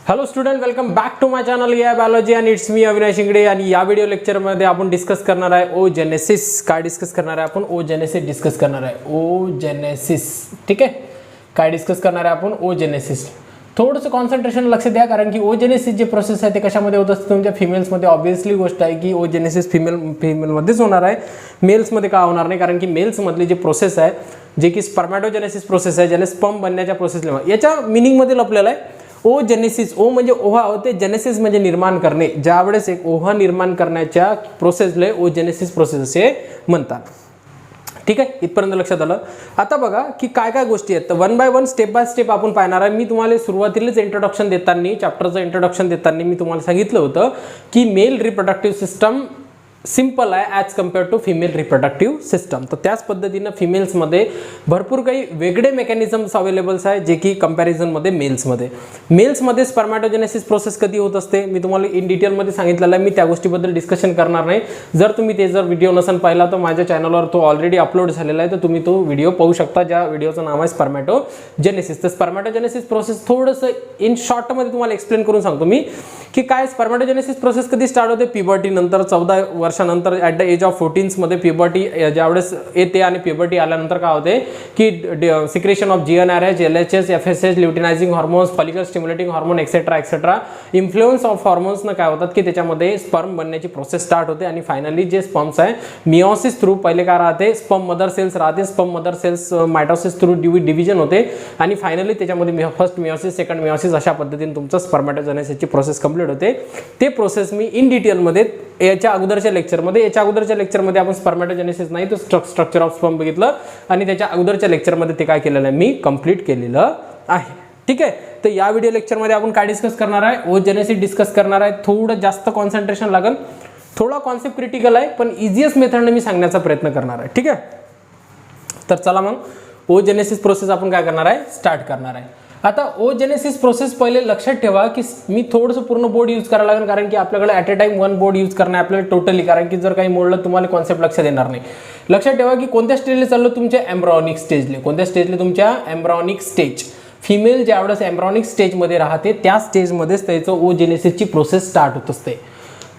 Hello student, welcome back to my channel या biology आणि it's me Avinash Ingde. आणि या व्हिडिओ लेक्चरमध्ये आपण डिस्कस करणार आहे ओजेनेसिस. काय डिस्कस करणार आहे आपण? ओजेनेसिस डिस्कस करणार आहे. ओजेनेसिस, ठीक आहे. काय डिस्कस करणार आहे आपण? ओजेनेसिस. थोडंसं कॉन्सन्ट्रेशन लक्ष द्या, कारण की ओजेनेसिस जे प्रोसेस आहे ते कशामध्ये होत असते? तुमच्या फिमेल्समध्ये. ऑब्व्हियसली गोष्ट आहे की ओजेनेसिस फिमेलमध्येच होणार आहे, मेल्समध्ये का होणार नाही? कारण की मेल्समधली जे प्रोसेस आहे, जे की स्पर्मॅटोजेनेसिस प्रोसेस आहे, ज्याला स्पर्म बनण्याच्या प्रोसेसला, याच्या मिनिंगमध्ये लपलेलं आहे ओजेनेसिस. ओ म्हणजे ओव्हा होते, जेनेसिस म्हणजे निर्माण करणे. ज्यावेळेस एक ओव्हा निर्माण करण्याच्या प्रोसेसला ओजेनेसिस प्रोसेस असे म्हणतात. ठीक आहे, इथपर्यंत लक्षात आलं. आता बघा की काय काय गोष्टी आहेत, तर one by one step by step आपण पाहणार आहे. मी तुम्हाला सुरुवातीलाच इंट्रोडक्शन देताना, चॅप्टरचं इंट्रोडक्शन देताना मी तुम्हाला सांगितलं होतं की मेल रिप्रोडक्टिव्ह सिस्टम सिंपल आहे as compare to female reproductive system. तर त्याच पद्धतीनं फिमेल्समध्ये भरपूर काही वेगळे मेकॅनिझम्स अवेलेबल्स आहे, जे की कंपॅरिझनमध्ये मेल्समध्ये स्पर्मॅटोजेनेसिस प्रोसेस कधी होत असते मी तुम्हाला इन डिटेलमध्ये सांगितलेलं आहे. मी त्या गोष्टीबद्दल डिस्कशन करणार नाही. जर तुम्ही ते व्हिडिओ नसेल पाहिला तर माझ्या चॅनलवर तो ऑलरेडी अपलोड झालेला आहे, तर तुम्ही तो व्हिडिओ पाहू शकता, ज्या व्हिडिओचं नाव आहे स्पर्मॅटोजेनेसिस. तर स्पर्मॅटोजेनेसिस प्रोसेस थोडंसं इन शॉर्टमध्ये तुम्हाला एक्सप्लेन करून सांगतो मी की काय स्पर्मॅटोजेनेसिस प्रोसेस कधी स्टार्ट होते. प्युबर्टी नंतर 14 वर्षानंतर ॲट द एज ऑफ 14 मध्ये प्युबर्टी ज्यावेळेस येते, आणि प्युबर्टी आल्यानंतर काय होते की secretion of GnRH, LHS, FSH, luteinizing hormones, follicle stimulating hormone etcetera etcetera, influence of हॉर्मोन्सनं काय होतात की त्याच्यामध्ये स्पर्म बनण्याची प्रोसेस स्टार्ट होते. आणि फायनली जे स्पर्म्स आहे मिओसिस थ्रू पहिले काय राहते, स्पर्म मदर सेल्स राहते, sperm mother cells mitosis through division होते, आणि फायनली त्याच्यामध्ये फर्स्ट मिओसिस, सेकंड मिओसिस, अशा पद्धतीने तुमचं स्पर्मॅटोजेनेसिसची प्रोसेस कंप्लीट होते. ते प्रोसेस मी इन डिटेलमध्ये याच्या अगोदरच्या लेक्चरमध्ये आपण स्पर्मॅटोजेनेसिस नाही तर स्ट्रक्चर ऑफ स्पर्म बघितलं, आणि त्याच्या अगोदरच्या लेक्चरमध्ये ते काय केलेलं आहे मी कंप्लीट केलेलं आहे. ठीक आहे, तर या व्हिडिओ लेक्चरमध्ये आपण काय डिस्कस करणार आहे? ओजेनेसिस डिस्कस करणार आहे. थोडं जास्त कॉन्सन्ट्रेशन लागेल, थोडा कॉन्सेप्ट क्रिटिकल आहे, पण इझिएस्ट मेथडने मी सांगण्याचा प्रयत्न करणार आहे. ठीक आहे, तर चला मग ओजेनेसिस प्रोसेस आपण काय करणार आहे? स्टार्ट करणार आहे. आता ओजेनेसिस प्रोसेस पहिले लक्षात ठेवा की मी थोडंसं पूर्ण बोर्ड यूज करायला लागेल, कारण की आपल्याकडे at a time one board use करणं आहे आपल्याला टोटली, कारण की जर काही मोडलं तुम्हाला कॉन्सेप्ट लक्षात येणार नाही. लक्षात ठेवा की कोणत्या स्टेजला चाललो? तुमच्या एम्ब्रॉनिक स्टेजले. कोणत्या स्टेजले? तुमच्या एम्ब्रॉनिक स्टेज. फिमेल ज्यावेळेस एम्ब्रॉनिक स्टेजमध्ये राहते त्या स्टेजमध्येच त्याचं ओजेनेसिसची प्रोसेस स्टार्ट होत असते.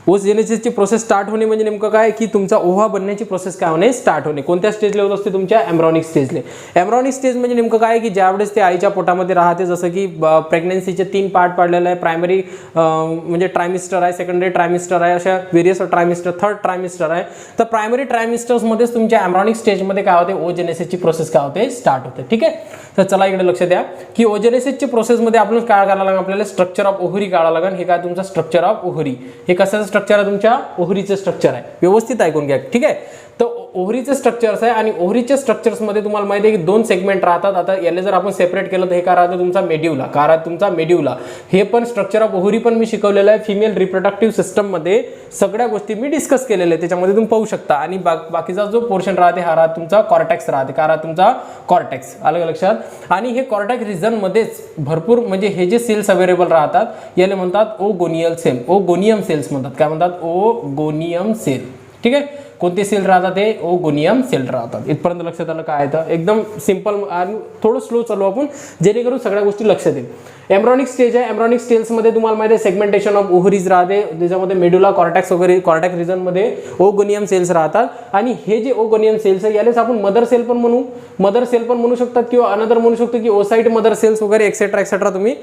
ओजेनेसिसची प्रोसेस स्टार्ट होणे म्हणजे नेमकं काय की तुमचा ओव्हा बनण्याची प्रोसेस काय होणे? स्टार्ट होणे. कोणत्या स्टेजला होत असते? तुमच्या एम्ब्रॉनिक स्टेजले. एम्ब्रॉनिक स्टेज म्हणजे नेमकं काय की ज्यावेळेस ते आईच्या पोटामध्ये राहते, जसं की प्रेग्नन्सीचे 3 पार्ट पाडलेले आहे. प्रायमरी म्हणजे ट्रायमिस्टर आहे, सेकंडरी ट्रायमिस्टर आहे, अशा व्हेरियस ट्रायमिस्टर, थर्ड ट्रायमिस्टर आहे. तर प्रायमरी ट्रायमिस्टर्समध्येच तुमच्या एम्ब्रॉनिक स्टेजमध्ये काय होते? ओजेनेसिसची प्रोसेस काय होते? स्टार्ट होते. ठीक आहे, तर चला इकडे लक्ष द्या की ओजेनेसिसची प्रोसेसमध्ये आपण काय करायला लागेल? आपल्याला स्ट्रक्चर ऑफ ओव्हरी काढावं लागेल. हे काय तुमचं स्ट्रक्चर ऑफ ओव्हरी? हे कसं स्ट्रक्चर आहे? तुमच्या ओव्हरीचं स्ट्रक्चर आहे. व्यवस्थित ऐकून घ्या. ठीक आहे, तर ओव्हरीचे स्ट्रक्चर्स आहे, आणि ओव्हरीच्या स्ट्रक्चर्समध्ये तुम्हाला माहिती आहे की 2 सेगमेंट राहतात. आता याला जर आपण सेपरेट केलं तर हे काय राहतं? तुमचा मेड्युला. काय राहतं? तुमचा मेड्युला. हे पण स्ट्रक्चर ऑफ ओव्हरी पण मी शिकवलेलं आहे. फिमेल रिप्रोडक्टिव्ह सिस्टममध्ये सगळ्या गोष्टी मी डिस्कस केलेल्या आहेत, त्याच्यामध्ये तुम्ही पाहू शकता. आणि बाकीचा जो पोर्शन राहते हा राहते तुमचा कॉर्टेक्स राहते. काय राहते? तुमचा कॉर्टेक्स. आलं लक्षात? आणि हे कॉर्टेक्स रिजनमध्येच भरपूर म्हणजे हे जे सेल्स अवेलेबल राहतात याला म्हणतात ओगोनियल सेल. ओगोनियम सेल्स म्हणतात. काय म्हणतात? Oogonium cell. ठीक आहे, कोणते सेल राहतात? ते ओगोनियम सेल राहतात. इथपर्यंत लक्षात आलं? काय आहे एकदम सिंपल, आणि थोडं स्लो चालू आपण, जेणेकरून सगळ्या गोष्टी लक्षात येईल. एम्ब्रॉनिक स्टेज आहे. एम्ब्रॉनिक स्टेल्समध्ये तुम्हाला माहिती आहे सेगमेंटेशन ऑफ ओव्हरीज राहते, त्याच्यामध्ये मेडुला, कॉर्टेक्स वगैरे, कॉर्टेक्स रिजनमध्ये ओगोनियम सेल्स राहतात. आणि हे जे ओगोनियम सेल्स आहे यालाच आपण मदर सेल पण म्हणू शकतात, किंवा अनदर म्हणू शकतो की ओसाइट मदर सेल्स वगैरे एक्सेट्रा एक्सेट्रा तुम्ही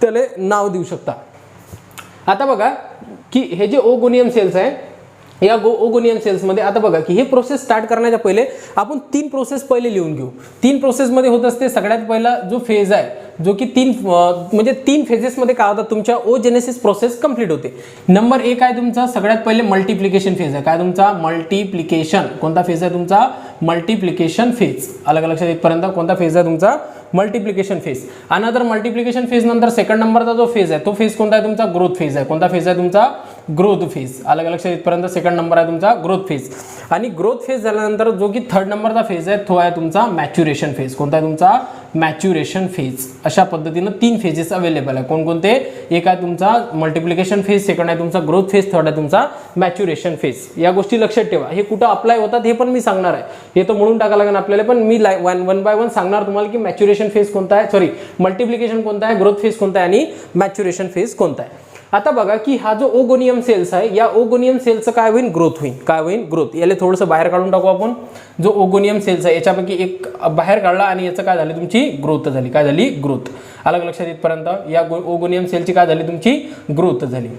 त्याला नाव देऊ शकता. आता बघा की हे जे ओगोनियम सेल्स आहे, या ओगोनियम सेल्समध्ये आता बघा की हे प्रोसेस स्टार्ट करण्याच्या पहिले आपण 3 प्रोसेस पहिले लिहून घेऊ. 3 प्रोसेसमध्ये होत असते. सगळ्यात पहिला जो फेज आहे, जो की 3 फेजेसमध्ये काय होतात? तुमच्या ओजेनेसिस प्रोसेस कंप्लीट होते. नंबर 1 आहे तुमचा सगळ्यात पहिले मल्टिप्लिकेशन फेज आहे. काय तुमचा? मल्टिप्लिकेशन. कोणता फेज आहे तुमचा? Multiplication phase. अलग लक्षात इथपर्यंत कोणता फेज आहे तुमचा? Multiplication phase. Another multiplication phase नंतर सेकंड नंबरचा जो फेज आहे तो फेज कोणता आहे तुमचा? ग्रोथ फेज आहे. कोणता फेज आहे तुमचा? Growth phase. अलग लक्षात इथपर्यंत सेकंड नंबर आहे तुमचा ग्रोथ फेज. आणि ग्रोथ फेज झाल्यानंतर जो की थर्ड नंबरचा फेज आहे तो आहे तुमचा मॅच्युरेशन फेज. कोणता आहे तुमचा? Maturation phase. अशा पद्धतीनं 3 फेजेस अवेलेबल आहे. कोणकोणते? एक आहे तुमचा मल्टिप्लिकेशन फेज, सेकंड आहे तुमचा ग्रोथ फेज, थर्ड आहे तुमचा मॅच्युरेशन फेज. या गोष्टी लक्षात ठेवा. हे कुठं अप्लाय होतात हे पण मी सांगणार आहे. हे तर म्हणून टाकायला लागेल आपल्याला, पण मी वन बाय वन सांगणार तुम्हाला की मॅच्युरेशन फेज कोणता आहे, सॉरी मल्टिप्लिकेशन कोणता आहे, ग्रोथ फेज कोणता आहे आणि मॅच्युरेशन फेज कोणता आहे. आता बघा की हा जो ओगोनियम सेल्स आहे, या ओगोनियम सेलचं काय होईल? ग्रोथ होईल. काय होईल? ग्रोथ. याला थोडंसं बाहेर काढून टाकू आपण. जो ओगोनियम सेल्स आहे याच्यापैकी एक बाहेर काढला आणि याचं काय झालं? तुमची ग्रोथ झाली. काय झाली? ग्रोथ. अलग लक्षात इथपर्यंत. या ओगोनियम सेलची काय झाली? तुमची ग्रोथ झाली.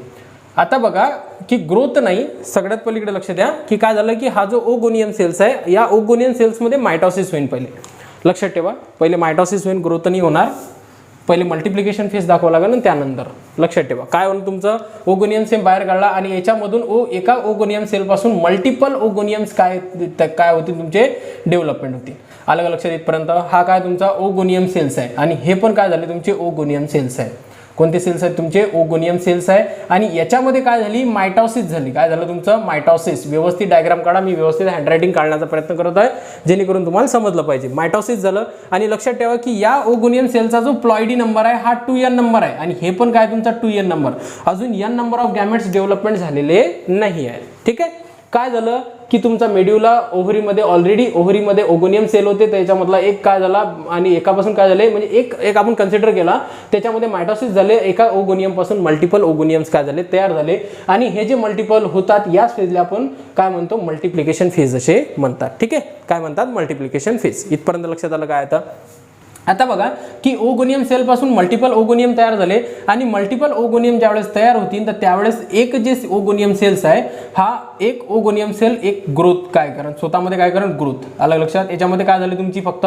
आता बघा की ग्रोथ नाही, सगळ्यात पलीकडे लक्ष द्या की काय झालं की हा जो ओगोनियम सेल्स आहे, या ओगोनियम सेल्समध्ये मायटॉसिस होईल. पहिले लक्षात ठेवा, पहिले मायटॉसिस होईल, ग्रोथ नाही होणार. पहिले मल्टिप्लिकेशन फेज दाखवावं लागेल आणि त्यानंतर लक्षात ठेवा काय होईल. तुमचं ओगोनियम सेल बाहेर काढला आणि याच्यामधून एका ओगोनियम सेलपासून मल्टिपल ओगोनियम्स काय होतील? तुमचे डेव्हलपमेंट होतील. अलग लक्षात इथपर्यंत. हा काय तुमचा ओगोनियम सेल्स आहे आणि हे पण काय झाले? तुमचे ओगोनियम सेल्स आहे. कोणते सेल्स आहेत? तुमचे ओगोनियम सेल्स आहे. आणि याच्यामध्ये काय झाली? मायटॉसिस झाली. काय झालं तुमचं? मायटॉसिस. व्यवस्थित डायग्राम काढा. मी व्यवस्थित हँडरायटिंग काढण्याचा प्रयत्न करत आहे जेणेकरून तुम्हाला समजलं पाहिजे. मायटॉसिस झालं आणि लक्षात ठेवा की या ओगोनियम सेलचा जो प्लॉइडी नंबर आहे हा 2n नंबर आहे आणि हे पण काय तुमचा 2n नंबर. अजून n number of gametes development झालेले नाही आहे. ठीक आहे. काय झालं की तुमचा मेड्युला ओव्हरीमध्ये ऑलरेडी ओव्हरीमध्ये ओगोनियम सेल होते, त्याच्यामधला एक काय झाला आणि एकापासून काय झाले म्हणजे एक आपण कन्सिडर केला, त्याच्यामध्ये मायटॉसिस झाले. एका ओगोनियम पासून मल्टिपल ओगोनियम्स काय झाले? तयार झाले. आणि हे जे मल्टिपल होतात या फेजला आपण काय म्हणतो? मल्टिप्लिकेशन फेज असे म्हणतात. ठीक आहे. काय म्हणतात? Multiplication phase. इथपर्यंत लक्षात आलं काय? आता बघा की ओगोनियम सेल पासून मल्टिपल ओगोनियम तयार झाले आणि मल्टिपल ओगोनियम ज्यावेळेस तयार होतील तर त्यावेळेस एक जे ओगोनियम सेल्स आहे हा एक ओगोनियम सेल एक ग्रोथ काय करण स्वतःमध्ये काय करण? ग्रोथ. अलग लक्षात. याच्यामध्ये काय झाली? तुमची फक्त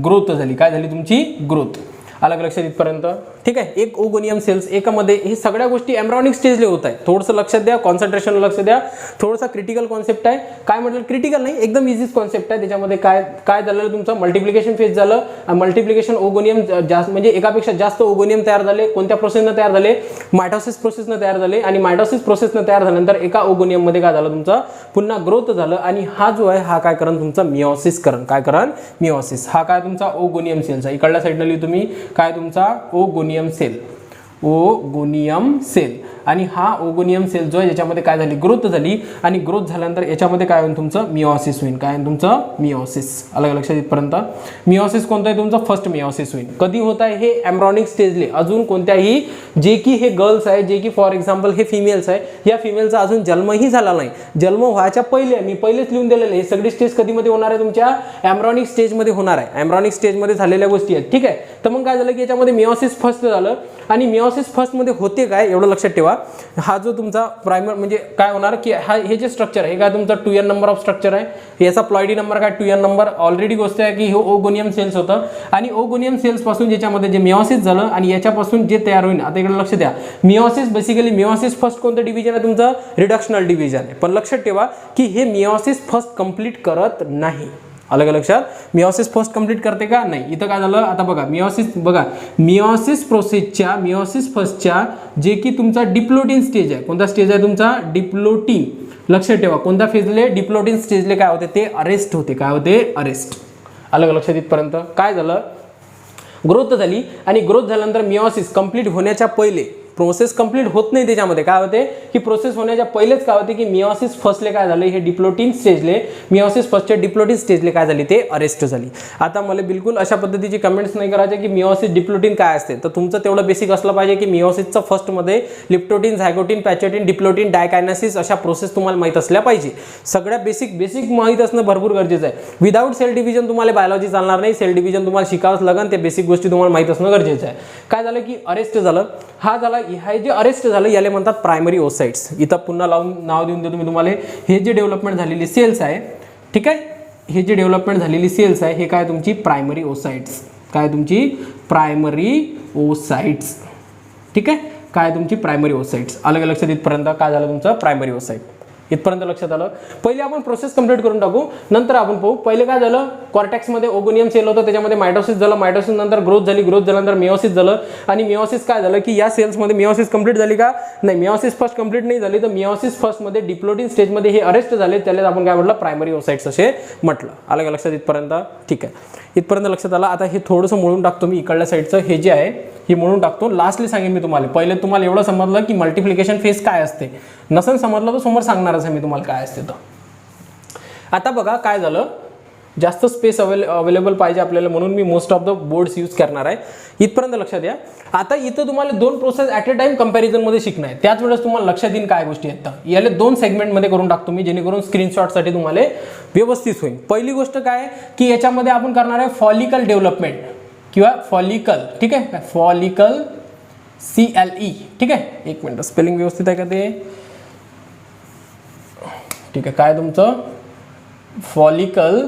ग्रोथ झाली. काय झाली? तुमची ग्रोथ. अलग लक्षात इथपर्यंत. ठीक आहे. एक ओगोनियम सेल्स एकामध्ये हे सगळ्या गोष्टी एम्ब्रॉनिक स्टेजला होत आहे. थोडंसं लक्षात द्या, कॉन्सन्ट्रेशन लक्ष द्या. थोडासा क्रिटिकल कॉन्सेप्ट आहे. काय म्हटलं? क्रिटिकल नाही, एकदम इझीच कॉन्सेप्ट आहे. त्याच्यामध्ये काय झालं? तुमचं मल्टिप्लिकेशन फेज झालं. मल्टिप्लिकेशन ओगोनियम जास्त म्हणजे एकापेक्षा जास्त ओगोनियम तयार झाले. कोणत्या प्रोसेसनं तयार झाले? मायटॉसिस प्रोसेसनं तयार झाले. आणि मायटॉसिस प्रोसेसनं तयार झाल्यानंतर एका ओगोनियममध्ये काय झालं? तुमचं पुन्हा ग्रोथ झालं. आणि हा जो आहे हा काय करण? तुमचा मिओसिस करण. काय करण? मिओसिस. हा काय तुमचा ओगोनियम सेल्स आहे. इकडल्या साईडला लिहू तुम्ही काय तुमचा ओगोनियम सेल. Oogonium sale. आणि हा ओगोनियम सेल जो आहे याच्यामध्ये काय झाली? ग्रोथ झाली. आणि ग्रोथ झाल्यानंतर याच्यामध्ये काय होईल? तुमचं मिओसिस होईल. काय तुमचं? मिओसिस. अलग लक्षात इथपर्यंत. मिओसिस कोणतं आहे? तुमचं फर्स्ट मिओसिस होईल. कधी होत आहे? हे एम्ब्रॉनिक स्टेजले. अजून कोणत्याही जे की हे गर्ल्स आहे, जे की फॉर एक्झाम्पल हे फिमेल्स आहे, या फिमेलचा अजून जन्मही झाला नाही. जन्म व्हायच्या पहिले मी पहिलेच लिहून दिलेले हे सगळी स्टेज कधीमध्ये होणार आहे? तुमच्या एम्ब्रॉनिक स्टेजमध्ये होणार आहे. एम्ब्रॉनिक स्टेजमध्ये झालेल्या गोष्टी आहेत. ठीक आहे. तर मग काय झालं की याच्यामध्ये मिओसिस फर्स्ट झालं. आणि मिओसिस फर्स्टमध्ये होते काय? एवढं लक्षात ठेवा. हा जो तुमचा प्रायमर म्हणजे काय होणार की हे जे स्ट्रक्चर आहे हे काय तुमचा 2n नंबर ऑफ स्ट्रक्चर आहे. याचा प्लॉइडी नंबर काय? 2n number. ऑलरेडी गोष्ट आहे की हे ओगोनियम सेल्स होतं आणि ओगोनियम सेल्स पासून ज्याच्यामध्ये जे मिओसिस झालं आणि याच्यापासून जे तयार होईल. आता इकडे लक्ष द्या. मिओसिस बेसिकली मिओसिस फर्स्ट कोणतं डिव्हिजन आहे? तुमचं रिडक्शनल डिव्हिजन आहे. पण लक्षात ठेवा की हे मिओसिस फर्स्ट कंप्लीट करत नाही. अलग लक्षात. मिओसिस फर्स्ट कंप्लीट करते का? नाही. इथं काय झालं? आता बघा मिओसिस प्रोसेसच्या मिओसिस फर्स्टच्या जे की तुमचा डिप्लोटिन स्टेज आहे. कोणता स्टेज आहे तुमचा? डिप्लोटिन. लक्षात ठेवा कोणत्या फेजले? डिप्लोटिन स्टेजले काय होते? ते अरेस्ट होते. काय होते? अरेस्ट. अलग लक्षात इथपर्यंत. काय झालं? ग्रोथ झाली. आणि ग्रोथ झाल्यानंतर मिओसिस कंप्लीट होण्याच्या पहिले प्रोसेस कंप्लीट होत नाही. त्याच्यामध्ये काय होते की प्रोसेस होण्याच्या पहिलेच काय होते की मिओसिस फर्स्टले काय झाले? हे डिप्लोटिन स्टेजले मिओसिस फर्स्टच्या डिप्लोटिन स्टेजले काय झाली? ते अरेस्ट झाली. आता मला बिलकुल अशा पद्धतीची कमेंट्स नाही करायचे की मिओसिस डिप्लोटिन काय असते. तर तुमचं तेवढं बेसिक असलं पाहिजे की मिओसिसचं फर्स्टमध्ये लिप्टोटिन, झायगोटिन, पॅचोटिन, डिप्लोटिन, डायकायनेसिस अशा प्रोसेस तुम्हाला माहीत असल्या पाहिजे. सगळ्या बेसिक माहीत असणं भरपूर गरजेचं आहे. विदाऊट सेल डिव्हिजन तुम्हाला बायोलॉजी चालणार नाही. सेल डिव्हिजन तुम्हाला शिकावंच लागेल. ते बेसिक गोष्टी तुम्हाला माहीत असणं गरजेचं आहे. काय झालं की अरेस्ट झालं. हा झाला हे जे अरेस्ट झालं याला म्हणतात प्रायमरी ओसाइट्स. इथं पुन्हा लावून नाव देऊन देतो मी तुम्हाला. हे जे डेव्हलपमेंट झालेली सेल्स आहे. ठीक आहे. हे जे डेव्हलपमेंट झालेली सेल्स आहे हे काय तुमची प्रायमरी ओसाइट्स. काय तुमची प्रायमरी ओसाइट्स. ठीक आहे. काय तुमची प्रायमरी ओसाइट्स. अलग लक्षात इथपर्यंत काय झालं तुमचं? Primary oocyte. इथपर्यंत लक्षात आलं. पहिले आपण प्रोसेस कंप्लीट करून टाकू, नंतर आपण पाहू. पहिले काय झालं, कॉर्टेक्समध्ये ओगोनियम सेल होतं, त्याच्यामध्ये मायटोसिस झालं, मायटोसिस नंतर ग्रोथ झाली, ग्रोथ झाल्यानंतर मिओसिस झालं. आणि मिओसिस काय झालं की या सेल्समध्ये मिओसिस कंप्लीट झाली का, नाही मिओसिस फर्स्ट कंप्लीट नाही झाली, तर मिओसिस फर्स्टमध्ये डिप्लोटिन स्टेजमध्ये हे अरेस्ट झाले, त्याला आपण काय म्हटलं, प्रायमरी ओसाइट्स असे म्हटलं. आलं का लक्षात इथपर्यंत? ठीक आहे, इथपर्यंत लक्षात आलं. आता हे थोडंसं मोडून टाकतो मी, इकडल्या साईडचं हे जे आहे हे मोडून टाकतो. लास्टली सांगेन मी तुम्हाला, पहिले तुम्हाला एवढं समजलं की मल्टिप्लिकेशन फेज काय असते, नसेल समजलं तर समोर सांगणारच आहे मी तुम्हाला काय असते. तर आता बघा काय झालं, जास्त स्पेस अवेलेबल पाहिजे आपल्याला, म्हणून मी most of the boards use करणार आहे. इथपर्यंत लक्षात या. आता इथं तुम्हाला दोन प्रोसेस ॲट अ टाइम कंपॅरिझनमध्ये शिकणं आहे, त्याच वेळेस तुम्हाला लक्षात येईल काय गोष्टी आहेत. याला दोन सेगमेंटमध्ये करून टाकतो मी, जेणेकरून स्क्रीनशॉटसाठी तुम्हाला व्यवस्थित होईल. पहिली गोष्ट काय की याच्यामध्ये आपण करणार आहे फॉलिकल डेव्हलपमेंट किंवा फॉलिकल, ठीक आहे, फॉलिकल CLE, ठीक आहे. एक मिनिट, स्पेलिंग व्यवस्थित आहे का ते? ठीक आहे, काय तुमचं फॉलिकल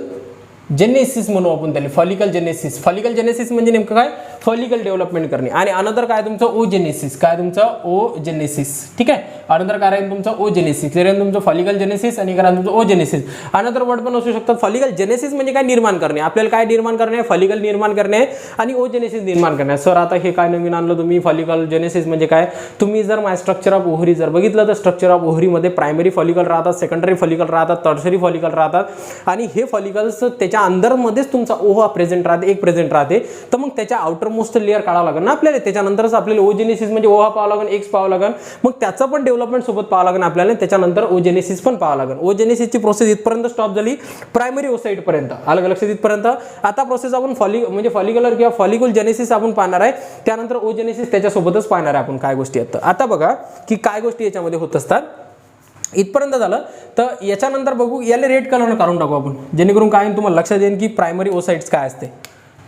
जेनेसिस म्हणू आपण त्याला, फॉलिकल जेनेसिस. फॉलिकल जेनेसिस म्हणजे नेमकं काय, फॉलिकल डेव्हलपमेंट करणे. आणि अनदर काय तुमचं ओजेनेसिस, काय तुमचं ओजेनेसिस, ठीक आहे. अनदर काय आहे तुमचं ओजेनेसिस, तुमचं फॉलिकल जेनेसिस आणि काय तुमचं ओजेनेसिस. अनदर वर्ड पण असू शकतात. फॉलिकल जेनेसिस म्हणजे काय, निर्माण करणे. आपल्याला काय निर्माण करणे, फॉलिकल निर्माण करणे आणि ओजेनेसिस निर्माण करणे. सर आता हे काय नवीन आणलं तुम्ही, फॉलिकल जेनेसिस म्हणजे काय? तुम्ही जर माय स्ट्रक्चर ऑफ ओव्हरी जर बघितलं तर स्ट्रक्चर ऑफ ओव्हरीमध्ये प्रायमरी फॉलिकल राहतात, सेकंडरी फॉलिकल राहतात, टर्शरी फॉलिकल राहतात. आणि हे फॉलिकल्स त्याच्या अंदरमध्येच तुमचा ओव्हा प्रेझेंट राहते, एक प्रेझेंट राहते. तर मग त्याच्या आउटर मोस्ट लेअर काढावं लागेल ना आपल्याला, त्याच्यानंतरच आपल्याला ओजेनेसिस म्हणजे ओव्हा पाहावं लागेल, एक्स पाहावं लागेल, मग त्याचं पण डेव्हलपमेंट सोबत पाहावं लागेल आपल्याला, त्याच्यानंतर ओजेनेसिस पण पाहावं लागेल. ओजेनेसिसची प्रोसेस इथपर्यंत स्टॉप झाली, प्रायमरी ओसाइट पर्यंत. आलं लक्षात इथपर्यंत? आता प्रोसेस आपण म्हणजे फॉलिक्युलर किंवा फॉलिकल जेनेसिस आपण पाहणार आहे, त्यानंतर ओजेनेसिस त्याच्यासोबतच पाहणार आहे आपण काय गोष्टी आहेत. आता बघा की काय गोष्टी याच्यामध्ये होत असतात. इथपर्यंत झालं, तर याच्यानंतर बघू, याला रेड कलरनं काढून टाकू आपण, जेणेकरून काय तुम्हाला लक्षात येईल की प्रायमरी ओसाइट्स काय असते.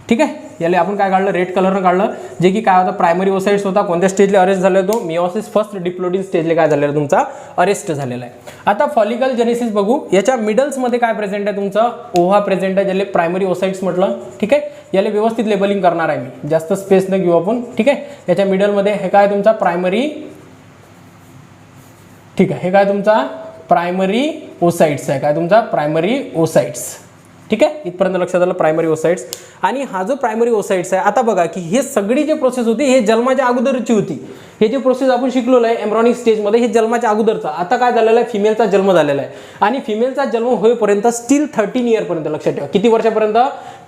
ठीक आहे, याला आपण काय काढलं, रेड कलरनं काढलं, जे की काय होतं, प्रायमरी ओसाइट्स होता. कोणत्या स्टेजला अरेस्ट झाला तो, मिओसिस फर्स्ट डिप्लोटिन स्टेजला काय झालेला तुमचा अरेस्ट झालेला आहे. आता फॉलिकल जेनेसिस बघू, याच्या मिडल्समध्ये काय प्रेझेंट आहे तुमचा ओव्हा प्रेझेंट आहे, ज्याला प्रायमरी ओसाइट्स म्हटलं. ठीक आहे, याला व्यवस्थित लेबलिंग करणार आहे मी, जास्त स्पेस न घेऊ आपण. ठीक आहे, याच्या मिडलमध्ये हे काय तुमचा प्रायमरी, ठीक आहे, हे काय तुमचा प्रायमरी ओसाइट्स आहे, काय तुमचा प्रायमरी ओसाइट्स. ठीक आहे, इथपर्यंत लक्षात आलं प्रायमरी ओसाइट्स. आणि हा जो प्रायमरी ओसाइट्स आहे, आता बघा की हे सगळी जे प्रोसेस होती हे जन्माच्या अगोदरची होती. हे जे प्रोसेस आपण शिकलेलो आहे एम्ब्रॉनिक स्टेजमध्ये, हे जन्माच्या अगोदरचा. आता काय झालेलं आहे, फिमेलचा जन्म झालेला आहे. आणि फिमेलचा जन्म होईपर्यंत स्टील 13 इयरपर्यंत, लक्षात ठेवा किती वर्षापर्यंत,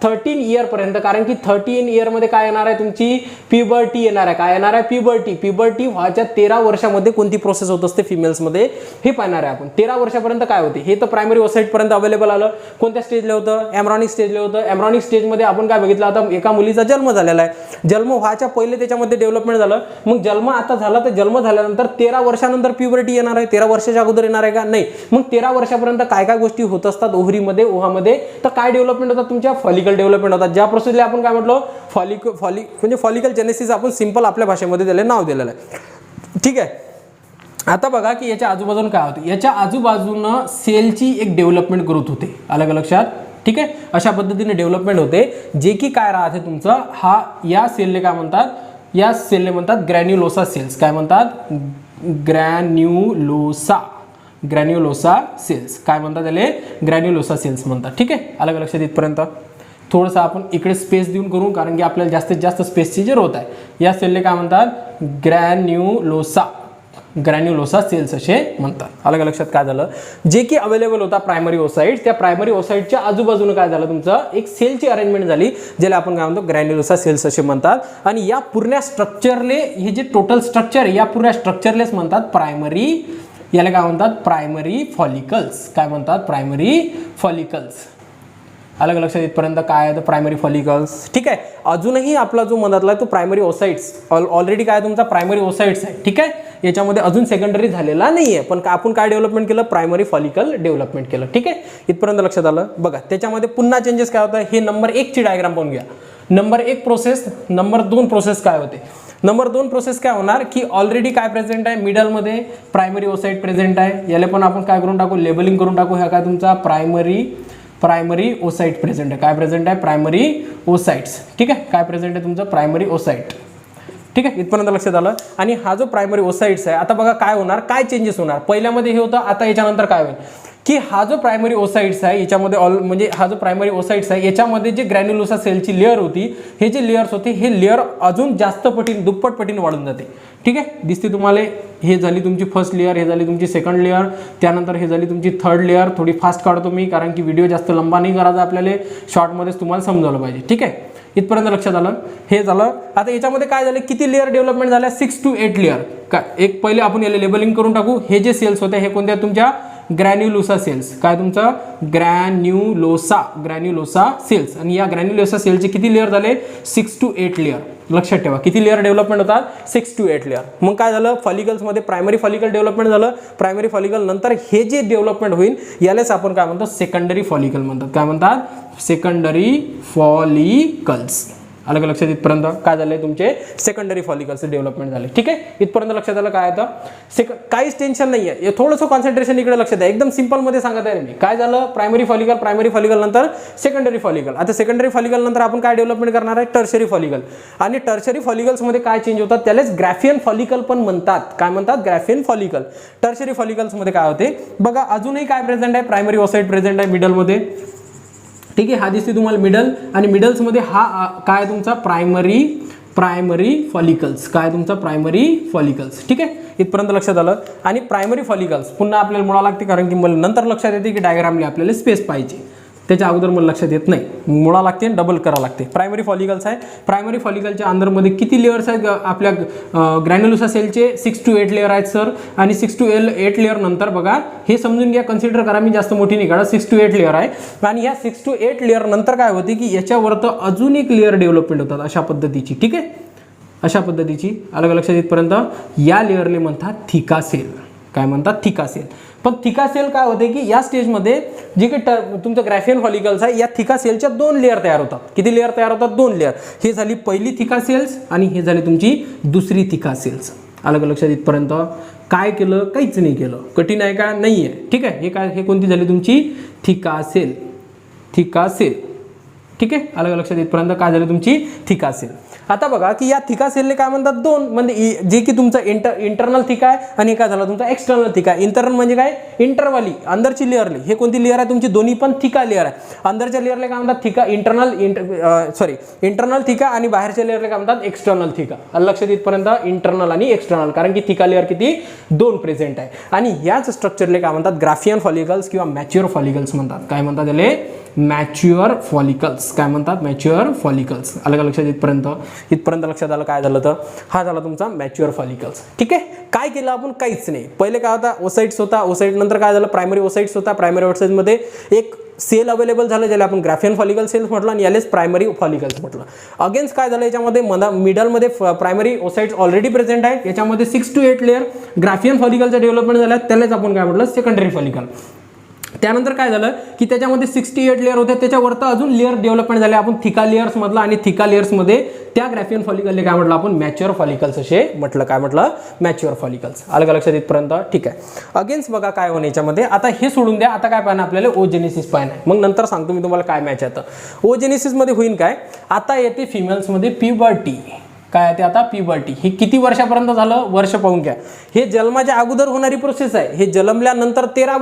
13 इयरपर्यंत. कारण की 13 इयरमध्ये काय येणार आहे तुमची प्युबर्टी येणार आहे. काय येणार आहे, प्युबर्टी. प्युबर्टी व्हायच्या 13 वर्षामध्ये कोणती प्रोसेस होत असते फिमेल्समध्ये हे पाहणार आहे आपण. 13 वर्षापर्यंत काय होते हे तर प्रायमरी ओसाइटपर्यंत अवेलेबल आलं. कोणत्या स्टेजला होतं, एम्ब्रॉनिक स्टेजला होतं. एम्ब्रॉनिक स्टेजमध्ये आपण काय बघितलं, आता एका मुलीचा जन्म झालेला आहे. जन्म व्हायच्या पहिले त्याच्यामध्ये डेव्हलपमेंट झालं. मग जन्म आता झाला, तर जन्म झाल्यानंतर 13 वर्षानंतर प्युबर्टी येणार आहे. 13 वर्षाच्या अगोदर येणार आहे का, नाही. मग 13 वर्षापर्यंत काय काय गोष्टी होत असतात ओव्हरीमध्ये, ओव्हामध्ये, तर काय डेव्हलपमेंट होतात तुमच्या, फॉलिकल डेव्हलपमेंट होतात. ज्या प्रोसेसला आपण काय म्हटलो, म्हणजे फॉलिकल जेनेसिस, आपण सिंपल आपल्या भाषेमध्ये त्याला नाव दिलेलं आहे. ठीक आहे, आता बघा की याच्या आजूबाजूला काय होतं, याच्या आजूबाजूनं सेलची एक डेव्हलपमेंट ग्रोथ होते. अलग लक्षात. ठीक आहे, अशा पद्धतीने डेव्हलपमेंट होते, जे की काय राहते तुमचं, हा या सेलने काय म्हणतात, या सेलने म्हणतात ग्रॅन्युलोसा सेल्स. काय म्हणतात, ग्रॅन्युलोसा सेल्स. काय म्हणतात त्याला, ग्रॅन्युलोसा सेल्स म्हणतात. ठीक आहे, अलग लक्षात इथपर्यंत. थोडंसं आपण इकडे स्पेस देऊन करू, कारण की आपल्याला जास्तीत जास्त स्पेसची जरूरत आहे. या सेलने काय म्हणतात, ग्रॅन्युलोसा सेल्स असे म्हणतात. अलग लक्षात काय झालं, जे की अवेलेबल होता प्रायमरी ओसाइट, त्या प्रायमरी ओसाइटच्या आजूबाजूला काय झालं तुमचं, एक सेलची अरेंजमेंट झाली, ज्याला आपण काय म्हणतो ग्रॅन्युलोसा सेल्स असे म्हणतात. आणि या पूर्ण स्ट्रक्चरले, हे जे टोटल स्ट्रक्चर या पूर्ण स्ट्रक्चरलेच म्हणतात प्रायमरी, याला काय म्हणतात प्रायमरी फॉलिकल्स. काय म्हणतात, प्रायमरी फॉलिकल्स. अलग लक्षात इथपर्यंत काय आहे, तर प्रायमरी फॉलिकल्स. ठीक आहे, अजूनही आपला जो मधातला तो प्रायमरी ओसाइट्स ऑलरेडी काय तुमचा प्रायमरी ओसाइट्स आहे. ठीक आहे, याच्यामध्ये अजून सेकंडरी झालेला नाही आहे, पण आपण काय डेव्हलपमेंट केलं, प्रायमरी फॉलिकल डेव्हलपमेंट केलं. ठीक आहे, इथपर्यंत लक्षात आलं. बघा त्याच्यामध्ये पुन्हा चेंजेस काय होतं, हे नंबर 1 ची डायग्राम पाहून घ्या. नंबर 1 प्रोसेस, नंबर 2 प्रोसेस काय होते. नंबर 2 प्रोसेस काय होणार की ऑलरेडी काय प्रेझेंट आहे, मिडलमध्ये प्रायमरी ओसाइट प्रेझेंट आहे. याला पण आपण काय करून टाकू, लेबलिंग करून टाकू. ह्या काय तुमचा प्रायमरी ओसाइट प्रेझेंट आहे. काय प्रेझेंट आहे, प्रायमरी ओसाइट्स. ठीक आहे, काय प्रेझेंट आहे तुमचं, प्रायमरी ओसाइट. ठीक आहे, इथपर्यंत लक्षात आलं. आणि हा जो प्रायमरी ओसाइट्स आहे, आता बघा काय होणार, काय चेंजेस होणार. पहिल्यामध्ये हे होतं, आता याच्यानंतर काय होईल की हा जो प्रायमरी ओसाइट्स आहे याच्यामध्ये म्हणजे हा जो प्रायमरी ओसाइट्स आहे याच्यामध्ये जे ग्रॅन्युलोसा सेलची लेअर होती, हे जे लेअर्स होते हे लेअर अजून जास्त पटीने, दुप्पट पटीने वाढून जाते. ठीक आहे, दिसते तुम्हाला. हे झाली तुमची फर्स्ट लेअर, हे झाली तुमची सेकंड लेअर, त्यानंतर हे झाली तुमची थर्ड लेअर. थोडी फास्ट काढतो मी कारण की व्हिडिओ जास्त लंबा नाही करायचा आपल्याला, शॉर्टमध्येच तुम्हाला समजावलं पाहिजे. ठीक आहे, इथपर्यंत लक्षात आलं. हे झालं. आता याच्यामध्ये काय झालं, किती लेअर डेव्हलपमेंट झाल्या, 6 to 8 लेअर. काय एक पहिले आपण याला लेबलिंग करून टाकू. हे जे सेल्स होते हे कोणत्या, तुमच्या ग्रॅन्युलोसा सेल्स. काय तुमचं ग्रॅन्युलोसा सेल्स. आणि या ग्रॅन्युलोसा सेलचे किती लेअर झाले, 6 to 8 लेअर. लक्षात ठेवा किती लेअर डेव्हलपमेंट होतात, 6 to 8 लेअर. मग काय झालं, फॉलिकल्समध्ये प्रायमरी फॉलिकल डेव्हलपमेंट झालं. प्रायमरी फॉलिकल नंतर हे जे डेव्हलपमेंट होईल यालाच आपण काय म्हणतो, सेकंडरी फॉलिकल म्हणतात. काय म्हणतात, सेकंडरी फॉलिकल्स. अलग लक्षात. इथपर्यंत काय झालंय, तुमचे सेकंडरी फॉलिकल्स डेव्हलपमेंट झाले. ठीक आहे, इथपर्यंत लक्षात आलं. काय आता काहीच टेन्शन नाही आहे, थोडंसं कॉन्सन्ट्रेशन इकडे लक्षात आहे. एकदम सिंपल मध्ये सांगत आहे मी. काय झालं, प्रायमरी फॉलिकल नंतर सेकंडरी फॉलिकल. आता सेकंडरी फॉलिकल नंतर आपण काय डेव्हलपमेंट करणार आहे, टर्शरी फॉलिकल. आणि टर्शरी फॉलिकल्स मध्ये काय चेंज होतात, त्यालाच ग्राफियन फॉलिकल पण म्हणतात. काय म्हणतात, ग्राफियन फॉलिकल. टर्शरी फॉलिकल्स मध्ये काय होते बघा, अजूनही काय प्रेझेंट आहे, प्रायमरी ओसाइट प्रेझेंट आहे मिडल मध्ये. ठीक आहे, हा दिसते तुम्हाला मिडल. आणि मिडल्समध्ये हा काय तुमचा प्रायमरी फॉलिकल्स. काय तुमचा प्रायमरी फॉलिकल्स. ठीक आहे, इथपर्यंत लक्षात आलं. आणि प्रायमरी फॉलिकल्स पुन्हा आपल्याला मुळा लागते कारण की मला नंतर लक्षात येते की डायग्रामला आपल्याला स्पेस पाहिजे, त्याच्या अगोदर मला लक्षात येत नाही. मुळा लागते, डबल करा लागते. प्रायमरी फॉलिकल्स आहे. प्रायमरी फॉलिकलच्या अंदरमध्ये किती लेअर्स आहेत आपल्या ग्रॅन्युलोसा सेलचे, 6 to 8 लेअर आहेत सर. आणि 6 to 8 लेअर नंतर बघा, हे समजून घ्या, कन्सिडर करा, मी जास्त मोठी नाही काढा. 6 to 8 लेअर आहे. आणि या 6 to 8 लेअर नंतर काय होते की याच्यावर तर अजून एक लेअर डेव्हलपमेंट होतात अशा पद्धतीची. ठीक आहे, अशा पद्धतीची. अलग लक्षात. इथपर्यंत या लेअरले म्हणतात थिका सेल. काय म्हणतात, थिका सेल. पण थिका सेल काय होते की या स्टेजमध्ये जे काही तुमचं ग्राफियन फॉलिकल्स आहे, या थिका सेलच्या 2 लेअर तयार होतात. किती लेअर तयार होतात, 2 लेअर. हे झाली पहिली थिका सेल्स आणि हे झाली तुमची दुसरी थिका सेल्स. अलग लक्षात. इथपर्यंत काय केलं, काहीच नाही केलं. कठीण आहे का, नाही आहे. ठीक आहे, हे काय, हे कोणती झाली तुमची थिका सेल. थिका सेल. ठीक आहे, अलग लक्षात. इथपर्यंत काय झाली तुमची थिका सेल. आता बघा की या थिका सेलने काय म्हणतात, 2 म्हणजे जे की तुमचा इंटरनल थिका आहे आणि काय झाला तुमचा एक्सटर्नल थिका. इंटरनल म्हणजे काय, इंटरवाली अंदरची लेअरले. हे कोणती लेअर आहे तुमची, दोन्ही पण थिका लेअर आहे. अंदरच्या लेअरला काय म्हणतात थिका इंटरनल थिका आणि बाहेरच्या लेअरला काय म्हणतात एक्सटर्नल थिका. लक्षात. इथपर्यंत इंटरनल आणि एक्सटर्नल, कारण की थिका लेअर किती, 2 प्रेझेंट आहे. आणि याच स्ट्रक्चरले काय म्हणतात, ग्राफियन फॉलिकल्स किंवा मॅच्युअर फॉलिकल्स म्हणतात. काय म्हणतात त्याला, मॅच्युअर फॉलिकल्स. काय म्हणतात, मॅच्युअर फॉलिकल्स. अलग लक्षात. इथपर्यंत लक्षात आलं. काय झालं तर हा झाला तुमचा मॅच्युअर फॉलिकल्स. ठीक आहे, काय केलं आपण, काहीच नाही. पहिले काय होता, ओसाइट्स होता. ओसाइट नंतर काय झालं, प्रायमरी ओसाइट्स होता. प्रायमरी ओसाइट्समध्ये एक सेल अवेलेबल झालं ज्याला आपण ग्राफियन फॉलिकल सेल्स म्हटलं आणि यालाच प्रायमरी फॉलिकल्स म्हटलं. अगेन्स्ट काय झालं, याच्यामध्ये मिडलमध्ये प्रायमरी ओसाइट्स ऑलरेडी प्रेझेंट आहेत. याच्यामध्ये 6 to 8 लेअर ग्राफियन फॉलिकलचा डेव्हलपमेंट झाला, त्यालाच आपण काय म्हटलं, सेकंडरी फॉलिकल. त्यानंतर काय झालं की त्याच्यामध्ये 68 लेअर होते, त्याच्यावर तर अजून लेअर डेव्हलपमेंट झाले आपण थिका लेअर्स मधला. आणि थिका लेअर्समध्ये त्या ग्राफियन फॉलिकलने काय म्हटलं आपण, मॅच्युअर फॉलिकल्स असे म्हटलं. काय म्हटलं, मॅच्युअर फॉलिकल्स. अलग लक्षात. इथपर्यंत ठीक आहे. अगेन्स्ट बघा काय होणे याच्यामध्ये. आता हे सोडून द्या, आता काय पाहणं आपल्याला, ओजेनेसिस पाहणं आहे. मग नंतर सांगतो मी तुम्हाला काय मॅच येतं. ओजेनेसिसमध्ये होईल काय, आता येते फिमेल्समध्ये प्युबर्टी. काय आहे ते आता, प्युबर्टी. हे किती वर्षापर्यंत झालं, वर्ष पाहून घ्या. हे जन्माच्या अगोदर होणारी प्रोसेस आहे. हे जन्मल्यानंतर 13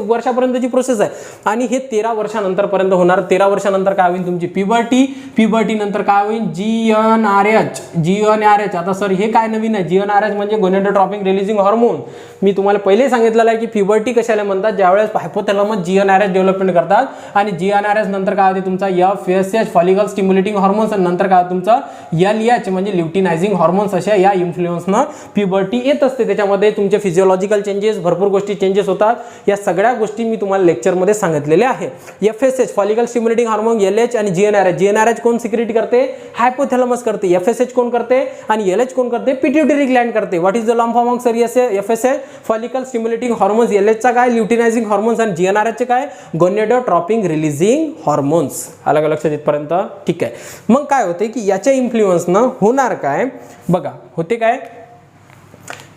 वर्षापर्यंतची प्रोसेस आहे. आणि हे 13 वर्षानंतर पर्यंत होणार. 13 वर्षानंतर काय होईल तुमची प्युबर्टी. प्युबर्टी नंतर काय होईल, GnRH. GnRH. आता सर हे काय नवीन आहे, GnRH म्हणजे गोनेडोट्रॉपिक रिलीजिंग हॉर्मोन. मी तुम्हाला पहिले सांगितलेलं आहे की प्युबर्टी कशाला म्हणतात, ज्यावेळेस हायपोथॅलॅमस GnRH डेव्हलपमेंट करतात. आणि GnRH नंतर काय होते तुमचा FSH फॉलिकल स्टिम्युलेटिंग हॉर्मोन्स. आणि नंतर काय तुमचा LH म्हणजे ल्युटिनायझिंग हॉर्मोन्स. अशा या इन्फ्लुएन्सनं प्युबर्टी येत असते. त्याच्यामध्ये तुमचे फिजिओलॉजिकल चेंजेस, भरपूर गोष्टी चेंजेस होतात. या सगळ्या गोष्टी मी तुम्हाला लेक्चरमध्ये सांगितलेल्या आहे. FSH follicle stimulating hormone, LH आणि GnRH. GnRH कोण सिक्रेट करते, हायपोथॅलॅमस करते. FSH कोण करते आणि LH कोण करते, पिट्युटरी ग्लँड करते. What is the lump of sir, FSH follicle stimulating hormones, LH चा काय ल्युटिनायझिंग हॉर्मोन्स आणि GnRH चे काय गोनेडोट्रॉपिक रिलीजिंग हॉर्मोन्स. अलग लक्षात. इथपर्यंत ठीक आहे. मग काय होते की याच्या इन्फ्लुएन्सनं होणार काय बघा, होते काय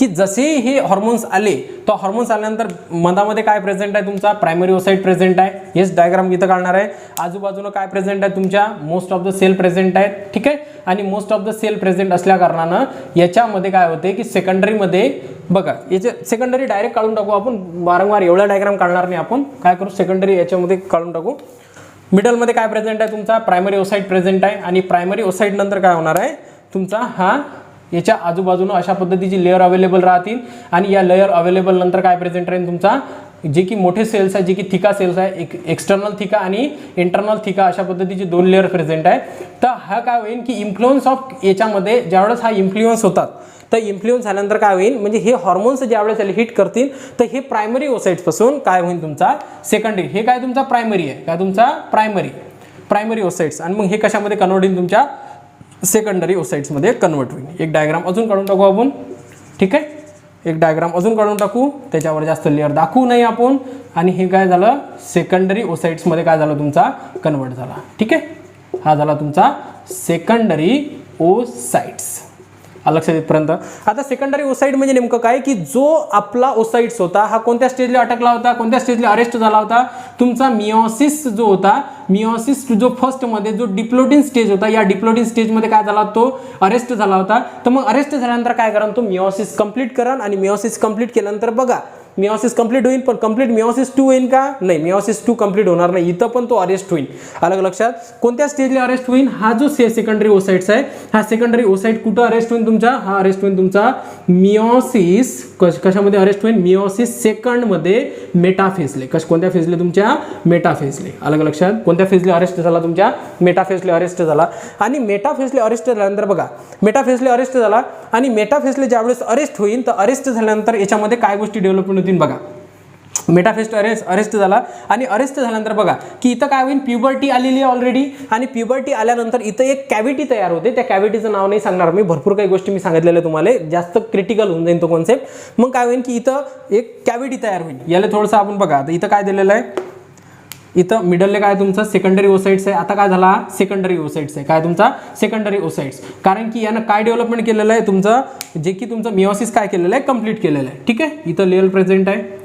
की जसे हे हॉर्मोन्स आले, तो हॉर्मोन्स आल्यानंतर मधामध्ये काय प्रेझेंट आहे तुमचा, प्रायमरी ओसाइट प्रेझेंट आहे. हेच डायग्राम इथं काढणार आहे. आजूबाजूला काय प्रेझेंट आहे तुमच्या, most of the cell present आहेत. ठीक आहे, आणि most of the cell present असल्या कारणानं याच्यामध्ये काय होते की सेकंडरीमध्ये बघा, याचे सेकंडरी डायरेक्ट काढून टाकू आपण. वारंवार एवढा डायग्राम काढणार नाही आपण. काय करू, सेकंडरी याच्यामध्ये काढून टाकू. मिडलमध्ये काय प्रेझेंट आहे तुमचा, प्रायमरी ओसाइट प्रेझेंट आहे. आणि प्रायमरी ओसाइट नंतर काय होणार आहे तुमचा, हा याच्या आजूबाजूला अशा पद्धतीची लेअर अवेलेबल राहतील. आणि या लेअर अवेलेबल नंतर काय प्रेझेंट राहील तुमचा, जे की मोठे सेल्स आहे, जे की थिका सेल्स आहे, एक्सटर्नल थिका आणि इंटरनल थिका, अशा पद्धतीचे 2 लेअर प्रेझेंट आहे. तर हा काय होईल की इन्फ्लुएन्स ऑफ याच्यामध्ये ज्यावेळेस हा इन्फ्लुएन्स होतात, तर इन्फ्लुएन्स झाल्यानंतर काय होईल, म्हणजे हे हॉर्मोन्स ज्यावेळेस त्याला हिट करतील तर हे प्रायमरी ओसाइट्स पासून काय होईल तुमचा सेकंडरी. हे काय तुमचा प्रायमरी आहे, काय तुमचा प्रायमरी ओसाइट्स. आणि मग हे कशामध्ये कन्वर्ट होईल तुमच्या सेकंडरी ओसाइट्समध्ये कन्वर्ट होईल. एक डायग्राम अजून काढून टाकू आपण. ठीक आहे, एक डायग्राम अजून काढून टाकू, त्याच्यावर जास्त लेअर दाखवू नाही आपण. आणि हे काय झालं, सेकंडरी ओसाइट्समध्ये काय झालं तुमचा कन्वर्ट झाला. ठीक आहे, हा झाला तुमचा सेकंडरी ओसाइट्स. लक्षात येतपर्यंत. आता सेकंडरी ओसाइट म्हणजे नेमकं काय, की जो आपला ओसाइट्स होता हा कोणत्या स्टेजला अटकला होता, कोणत्या स्टेजला अरेस्ट झाला होता तुमचा, मिओसिस जो होता, मिओसिस जो फर्स्ट मध्ये जो डिप्लोडिन स्टेज होता, या डिप्लोडिन स्टेजमध्ये काय झाला, तो अरेस्ट झाला होता. तर मग अरेस्ट झाल्यानंतर काय करा, तो मिओसिस कंप्लीट करा. आणि मिओसिस कंप्लीट केल्यानंतर बघा, मिओसिस कंप्लीट होईल, पण कंप्लीट मिओसिस 2 होईल का, नाही, मिओसिस 2 कंप्लीट होणार नाही. इथं पण तो अरेस्ट होईल. अलग लक्षात, कोणत्या स्टेजला अरेस्ट होईल, हा जो सेकंडरी ओसाइट्स आहे, हा सेकंडरी ओसाइट कुठं अरेस्ट होईल तुमचा, हा अरेस्ट होईल तुमचा मिओसिस, कशामध्ये अरेस्ट होईल, मिओसिस सेकंड मध्ये मेटाफेजले. कोणत्या फेजले तुमच्या, मेटाफेजले. अलग लक्षात, कोणत्या फेजले अरेस्ट झाला तुमच्या, मेटाफेजले अरेस्ट झाला. आणि मेटाफेजले अरेस्ट झाल्यानंतर बघा, मेटाफेजले अरेस्ट झाला आणि मेटाफेजले ज्यावेळेस अरेस्ट होईल, तर अरेस्ट झाल्यानंतर याच्यामध्ये काय गोष्टी डेव्हलपमेंट होतील बघा. मेटाफेस्ट अरेस्ट झाला आणि अरेस्ट झाल्यानंतर बघा की इथं काय होईल, प्युबर्टी आलेली आहे ऑलरेडी. आणि प्युबर्टी आल्यानंतर इथं एक कॅव्हिटी तयार होते. त्या कॅव्हिटीचं नाव नाही सांगणार मी, भरपूर काही गोष्टी मी सांगितलेल्या तुम्हाला, जास्त क्रिटिकल होऊन जाईल तो कॉन्सेप्ट. मग काय होईल की इथं एक कॅव्हिटी तयार होईल. याला थोडंसं आपण बघा, आता इथं काय दिलेलं आहे, इथं मिडलले काय तुमचा सेकंडरी ओसाइट्स आहे. आता काय झाला, सेकंडरी ओसाइट्स आहे, काय तुमचा सेकंडरी ओसाइट्स. कारण की यानं काय डेव्हलपमेंट केलेलं आहे तुमचं, जे की तुमचं मिओसिस काय केलेलं आहे, कंप्लीट केलेलं आहे. ठीक आहे, इथं लेअर प्रेझेंट आहे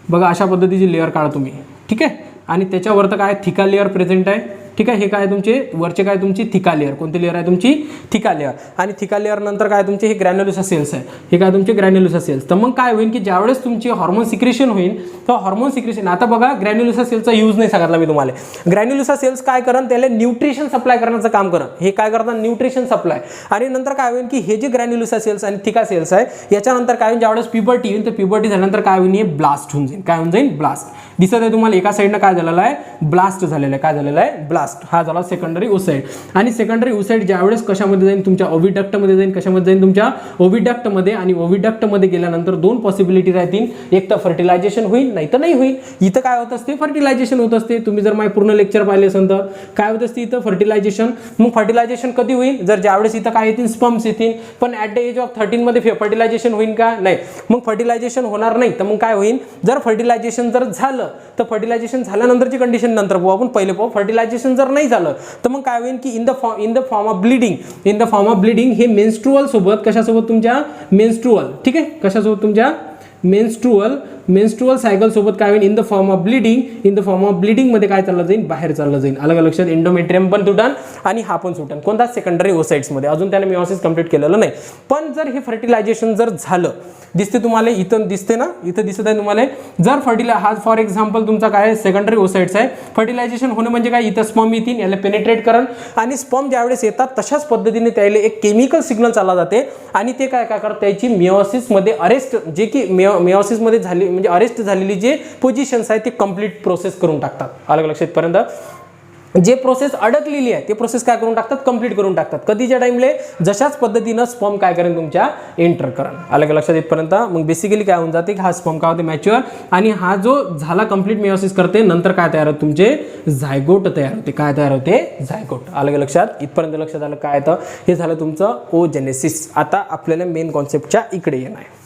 बघा, अशा पद्धतीची लेअर काढा तुम्ही. ठीक आहे, आणि त्याच्यावर तर काय थिका लेअर प्रेझेंट आहे. ठीक आहे, हे काय तुमचे वरचे काय तुमची थिका लेअर, कोणती लेअर आहे तुमची, थिका लेअर. आणि थिका लेअर नंतर काय तुमचे हे ग्रॅन्युलोसा सेल्स आहे, हे काय तुमचे ग्रॅन्युलोसा सेल्स. तर मग काय होईल की ज्यावेळेस तुमची हॉर्मोन सिक्रेशन होईल, तर हॉर्मोन सिक्रेशन, आता बघा ग्रॅन्युलोसा सेल्सचा यूज नाही सांगितला मी तुम्हाला. ग्रॅन्युलोसा सेल्स काय करन, त्याला न्यूट्रिशन सप्लाय करण्याचं काम करन. हे काय करतात, न्यूट्रिशन सप्लाय. आणि नंतर काय होईल की हे जे ग्रॅन्युलोसा सेल्स आणि थिका सेल्स आहे, याच्यानंतर काय होईल, ज्यावेळेस प्युबर्टी येईल, तर प्युबर्टी झाल्यानंतर काय होईल, हे ब्लास्ट होऊन जाईल. काय होऊन जाईल, ब्लास्ट. दिसत आहे तुम्हाला एका साईडनं काय झालेलं आहे, ब्लास्ट झालेलं आहे. काय झालेलं आहे, ब्लास्ट. हा झाला सेकंडरी ओसाइट. आणि सेकंडरी ओसाइट ज्यावेळेस कशामध्ये जाईल, तुमच्या ओव्हिडक्टमध्ये जाईल. कशामध्ये जाईल, तुमच्या ओव्हिडक्टमध्ये. आणि ओव्हिडक्टमध्ये गेल्यानंतर 2 पॉसिबिलिटी राहतील, एक तर फर्टिलायझेशन होईल, नाही तर नाही होईल. इथं काय होत असते, फर्टिलायझेशन होत असते. तुम्ही जर माझे पूर्ण लेक्चर पाहिले असेल तर काय होत असते इथं, फर्टिलायझेशन. मग फर्टिलायझेशन कधी होईल, जर ज्यावेळेस इथं काय येतील, स्पर्म्स येतील. पण ॲट द एज ऑफ 13 मध्ये फर्टिलायझेशन होईल का, नाही. मग फर्टिलायझेशन होणार नाही, तर मग काय होईल, जर फर्टिलायझेशन जर झालं, तर फर्टिलायझेशन झाल्यानंतरची कंडिशन नंतर पाहू आपण, पहिले पाहू. फर्टिलायझेशन जर नाही झालं, तर मग काय होईल की in the form of bleeding, हे मेन्स्ट्रुअल सोबत, कशासोबत तुमच्या मेन्स्ट्रुअल. ठीक आहे, कशासोबत तुमच्या मेन्स्ट्रुअल सायकल सोबत काय होईल, in the form of bleeding मध्ये काय चाललं जाईल, बाहेर चाललं जाईल. अलग लक्षात, एंडोमेट्रियम पण तुटन आणि हा पण सुटन. कोणता, सेकंडरी ओसाइट्स मध्ये. अजून त्याने मिओसिस कंप्लीट केलेलं नाही. पण जर हे फर्टिलायझेशन जर झालं, दिसते तुम्हाला इथं, दिसते ना, इथं दिसत आहे तुम्हाला. जर हा फॉर एक्झाम्पल तुमचा काय सेकंडरी ओसाइट्स आहे. फर्टिलायझेशन होणं म्हणजे काय, इथं स्पर्म येतील, याला पेनिट्रेट करण. आणि स्पर्म ज्यावेळेस येतात तशाच पद्धतीने त्याला एक केमिकल सिग्नल चालला जाते. आणि ते काय करतात, त्याची मिओसिसमध्ये अरेस्ट, जे की मिओसिसमध्ये झाली म्हणजे अरेस्ट झालेली जे पोझिशन्स आहे ते कंप्लीट प्रोसेस करून टाकतात. अलग लक्षात पर्यंत जे प्रोसेस अडकलेली आहे ते प्रोसेस काय करून टाकतात, कंप्लीट करून टाकतात. कधीच्या टाइमले, जशाच पद्धतीनं स्पर्म काय करेन तुमच्या एंटर करण. अलग लक्षात येतपर्यंत मग बेसिकली काय होऊन जाते की हा स्पर्म काय होते, मॅच्युअर. आणि हा जो झाला कंप्लीट मिओसिस करते, नंतर काय तयार होते, तुमचे झायगोट तयार होते. काय तयार होते, झायगोट. अलग लक्षात, इथपर्यंत लक्षात आलं काय तर हे झालं तुमचं ओजेनेसिस. आता आपल्याला मेन कॉन्सेप्टच्या इकडे येणार आहे.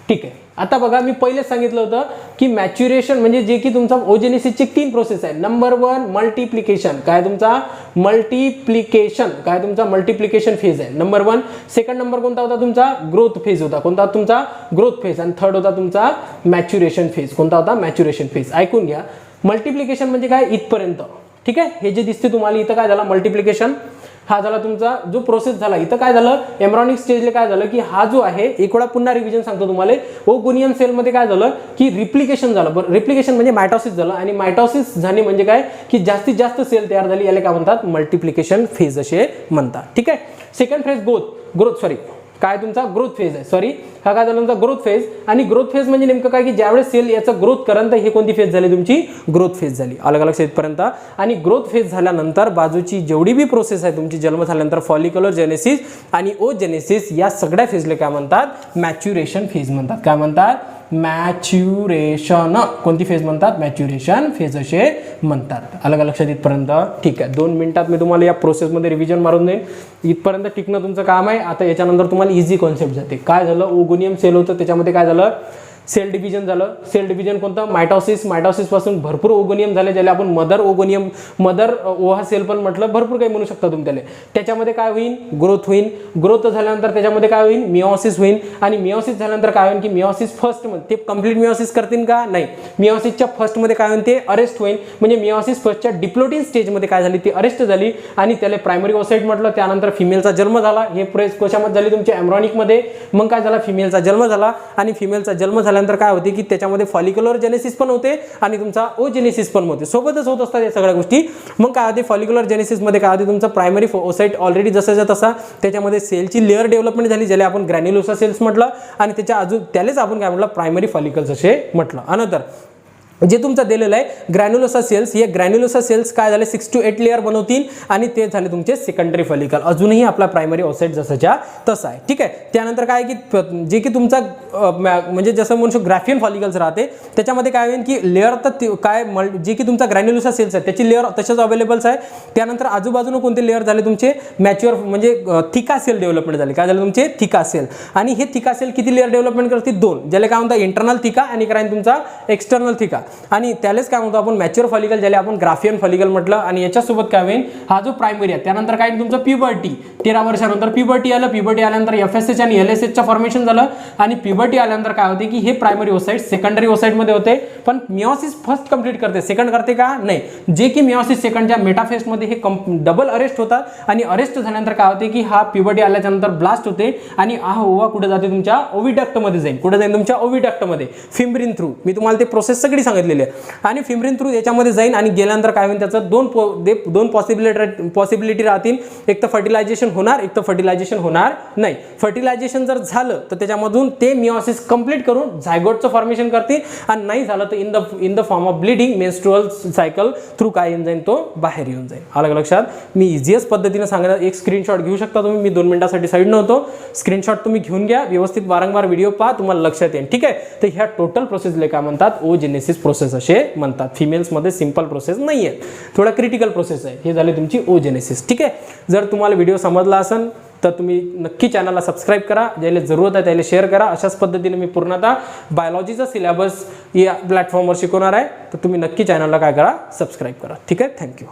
ठीक आहे. आता बघा मी पहिलेच सांगितलं होतं की मॅच्युरेशन म्हणजे जे की तुमचा ओजेनेसिसची 3 प्रोसेस आहे. नंबर 1 मल्टिप्लिकेशन, काय तुमचा मल्टिप्लिकेशन फेज आहे नंबर 1. सेकंड नंबर कोणता होता तुमचा ग्रोथ फेज होता. कोणता तुमचा ग्रोथ फेज. आणि थर्ड होता तुमचा मॅच्युरेशन फेज. कोणता होता मॅच्युरेशन फेज. ऐकून घ्या. मल्टिप्लिकेशन म्हणजे काय इथपर्यंत, ठीक आहे. हे जे दिसते तुम्हाला इथं काय झालं मल्टिप्लिकेशन, हा झाला तुमचा जो प्रोसेस झाला. इथं काय झालं एम्ब्रॉनिक स्टेजला काय झालं की हा जो आहे एक वेळा पुन्हा रिव्हिजन सांगतो तुम्हाला. ओगोनियम सेलमध्ये काय झालं की रिप्लिकेशन झालं. बरं रिप्लिकेशन म्हणजे मायटॉसिस झालं आणि मायटॉसिस झाली म्हणजे काय की जास्तीत जास्त सेल तयार झाली, याला काय म्हणतात मल्टिप्लिकेशन फेज असे म्हणतात, ठीक आहे. सेकंड फेज काय तुमचा ग्रोथ फेज आहे. सॉरी हा काय झाला तुमचा ग्रोथ फेज. आणि ग्रोथ फेज म्हणजे नेमकं काय की ज्यावेळेस सेल याचा ग्रोथ करंत हे कोणती फेज झाली तुमची ग्रोथ फेज झाली. अलग अलग सेटपर्यंत. आणि ग्रोथ फेज झाल्यानंतर बाजूची जेवढी बी प्रोसेस आहे तुमची जन्म झाल्यानंतर फॉलिक्युलर जेनेसिस आणि ओजेनेसिस या सगळ्या फेजला काय म्हणतात मॅच्युरेशन फेज म्हणतात. काय म्हणतात मॅच्युरेशन. कोणती फेज म्हणतात मॅच्युरेशन फेज असे म्हणतात. अलग अलग लक्षात इथपर्यंत, ठीक आहे. 2 मिनिटात मी तुम्हाला या प्रोसेसमध्ये रिव्हिजन मारून देईन. इथपर्यंत टिकणं तुमचं काम आहे. आता याच्यानंतर तुम्हाला इझी कॉन्सेप्ट जाते. काय झालं ओगोनियम सेल होतं त्याच्यामध्ये काय झालं सेल डिव्हिजन झालं. सेल डिव्हिजन कोणतं मायटॉसिस पासून भरपूर ओगोनियम झाले, ज्याला आपण मदर ओहा सेल पण म्हटलं, भरपूर काही म्हणू शकता तुम्ही त्याला. त्याच्यामध्ये काय होईल ग्रोथ होईल. ग्रोथ झाल्यानंतर त्याच्यामध्ये काय होईल मिओसिस होईल. आणि मिओसिस झाल्यानंतर काय होईल की मिओसिस फर्स्ट मध्ये ते कम्प्लीट मिओसिस करतील का नाही. मिओसिसच्या फर्स्ट मध्ये काय होईल ते अरेस्ट होईल. म्हणजे मिओसिस फर्स्टच्या डिप्लोटिन स्टेजमध्ये काय झाली ती अरेस्ट झाली आणि त्याला प्रायमरी ओसाइट म्हटलं. त्यानंतर फिमेलचा जन्म झाला. हे प्रोसेस कशामध्ये झाली तुमच्या एम्ब्रॉनिक मध्ये. मग काय झाला फिमेलचा जन्म झाला आणि फिमेलचा जन्म झाल्यानंतर काय होते की त्याच्यामध्ये फॉलिक्युलर जेनेसिस पण होते आणि तुमचा ओजेनेसिस पण होते, सोबतच होत असतात या सगळ्या गोष्टी. मग काय होते फॉलिक्युलर जेनेसिस मध्ये काय होते तुमचा प्रायमरी ओसाइट ऑलरेडी जसाच्या तसा त्याच्यामध्ये सेलची लेअर डेव्हलपमेंट झाली, ज्याला आपण ग्रॅन्युलोसा सेल्स म्हटलं. आणि त्याच्या अजून त्यालाच आपण काय म्हटलं प्रायमरी फॉलिकल्स असे म्हटलं. अनंतर जे तुमचा दिलेलं आहे ग्रॅन्युलोसा सेल्स, हे ग्रॅन्युलोसा सेल्स काय झाले 6 to 8 लेअर बनवतील आणि ते झाले तुमचे सेकंडरी फॉलिकल. अजूनही आपला प्रायमरी ओसाइट जसाच्या तसा आहे, ठीक आहे. त्यानंतर काय की जे की तुमचा म्हणजे जसं म्हणू ग्राफियन फॉलिकल्स राहते त्याच्यामध्ये काय होईल की लेअर तर काय जे की तुमचा ग्रॅन्युलोसा सेल्स आहे त्याची लेअर तशाच अवेलेबल्स आहे. त्यानंतर आजूबाजूने कोणते लेअर झाले तुमचे मॅच्युअर म्हणजे थिका सेल डेव्हलपमेंट झाले. काय झाले तुमचे थिका सेल. आणि हे थिका सेल किती लेअर डेव्हलपमेंट करतील 2, ज्याला काय म्हणतात इंटरनल थिका आणि काय तुमचा एक्सटर्नल थिका. आणि त्यालाच काय म्हणतो आपण मॅच्युअर फॉलिकल, ज्याला आपण ग्राफियन फॉलिकल म्हटलं. आणि याच्यासोबत काय होईल हा जो प्रायमरी आहे त्यानंतर काय तुमचं प्युबर्टी 13 वर्षानंतर प्युबर्टी आलं. प्युबर्टी आल्यानंतर एफएसएच आणि एलएसएचचं फॉर्मेशन झालं. आणि प्युबर्टी आल्यानंतर काय होते की हे प्रायमरी ओसाइट सेकंडरी ओसाइट मध्ये होते. पण मिओसिस फर्स्ट कंप्लीट करते, सेकंड करते का नाही. जे की मिओसिस सेकंडच्या मेटाफेज मध्ये हे डबल अरेस्ट होतात. आणि अरेस्ट झाल्यानंतर काय होते की हा प्युबर्टी आल्याच्या नंतर ब्लास्ट होते आणि हा ओवा कुठे जाते तुमच्या ओव्हिडक्ट मध्ये जाईल. कुठे जाईल तुमच्या ओव्हिडक्ट मध्ये फिम्ब्रिन थ्रू. मी तुम्हाला ते प्रोसेस सगळी सांगितलेली आहे. आणि फिम्ब्रिन थ्रू याच्यामध्ये जाईल आणि गेल्यानंतर काय होईल त्याचं दोन पॉसिबिलिटी राहतील. एक तर फर्टिलायझेशन होणार, एक तर फर्टिलायझेशन होणार नाही. फर्टिलायझेशन जर झालं तर त्याच्यामधून ते मिओसिस कंप्लीट करून झायगोटचं फॉर्मेशन करतील. आणि नाही झालं तर in the form of bleeding menstrual cycle through काय येऊन जाईल तो बाहेर येऊन जाईल. अलग लक्षात. मी इझिएस्ट पद्धतीने सांगण्यात एक स्क्रीनशॉट घेऊ शकता तुम्ही. मी 2 मिनिटासाठी साईड नव्हतो. स्क्रीनशॉट तुम्ही घेऊन घ्या, व्यवस्थित वारंवार व्हिडिओ पहा, तुम्हाला लक्षात येईल, ठीक आहे. तर ह्या टोटल प्रोसेसला काय म्हणतात ओजेनेसिस प्रोसेस असे म्हणतात. फिमेल्समध्ये सिंपल प्रोसेस नाही आहे, थोडा क्रिटिकल प्रोसेस आहे. हे झाले तुमची ओजेनेसिस, ठीक आहे. जर तुम्हाला व्हिडिओ समजला असेल तर तुम्ही नक्की चॅनलला सबस्क्राईब करा. ज्याला जरूरत आहे त्याला शेअर करा. अशाच पद्धतीने मी पूर्णतः बायोलॉजीचा सिलेबस या प्लॅटफॉर्मवर शिकवणार आहे. तर तुम्ही नक्की चॅनलला काय करा सबस्क्राईब करा, ठीक आहे. थँक्यू.